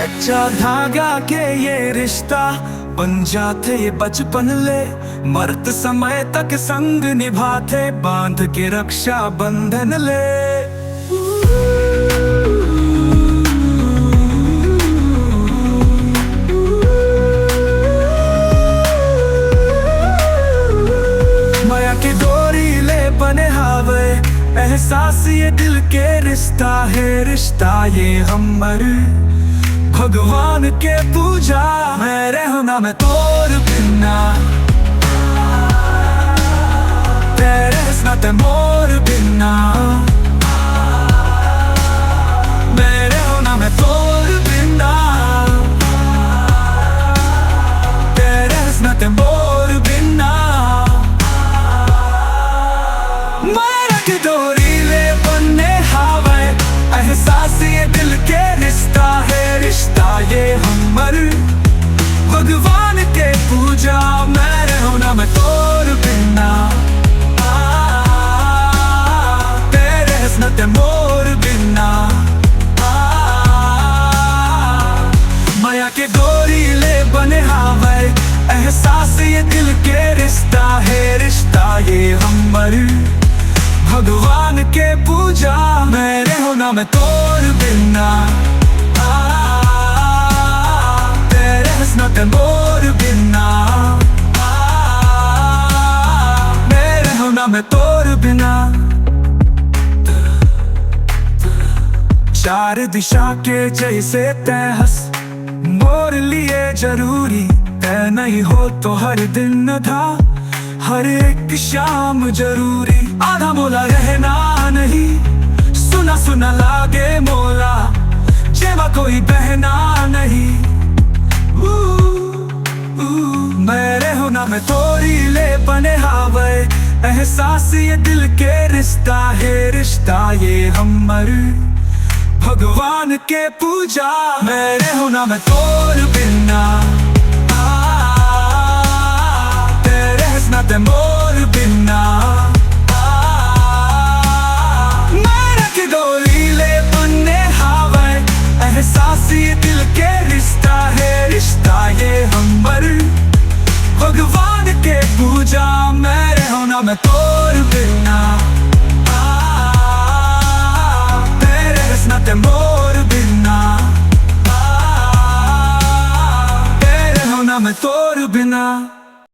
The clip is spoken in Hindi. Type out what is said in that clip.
कच्चा धागा के ये रिश्ता बन जाते ये बचपन ले, मरते समय तक संग निभाते बांध के रक्षा बंधन ले। माया की डोरी ले बने हावे, एहसास ये दिल के रिश्ता है, रिश्ता ये हमर भगवान के पूजा। मैं रहना मैं तोर बिना, तेरे हंसना ते मोर बिना। मैं रहना मैं तोर बिना, तेरे हंसना ते मोर बिना। माया की डोरी ले बने हावे, एहसास ये दिल के रिश्ता है, रिश्ता ये हमर भगवान के पूजा। मैं रहना मैं तोर बिना, तेरे हंसना ते मोर बिना। माया के डोरी ले बने हावे, एहसास ये दिल के रिश्ता है, रिश्ता ये हमर भगवान के पूजा। मैं रहना मैं तोर बिना, तेरे हंसना ते मोर बिना। मैं रहना मैं तोर बिना। चार दिशा के जैसे तय हंस मोर लिए जरूरी, तय नहीं हो तो हर दिन था हर एक शाम जरूरी। आधा मोला रहना नहीं, सुना सुना लागे मोला, जेवा कोई बहना नहीं। मैं रहना मैं तोरी ले बने हावे, एहसास ये दिल के रिश्ता है, रिश्ता ये हमर भगवान के पूजा। मैं रहना मैं तोर बिना, तेरे हंसना ते मोर बिना। माया की डोरी ले बने हावे, एहसास ये दिल के रिश्ता है, रिश्ता ये हमर भगवान के पूजा। मैं रहना मैं तो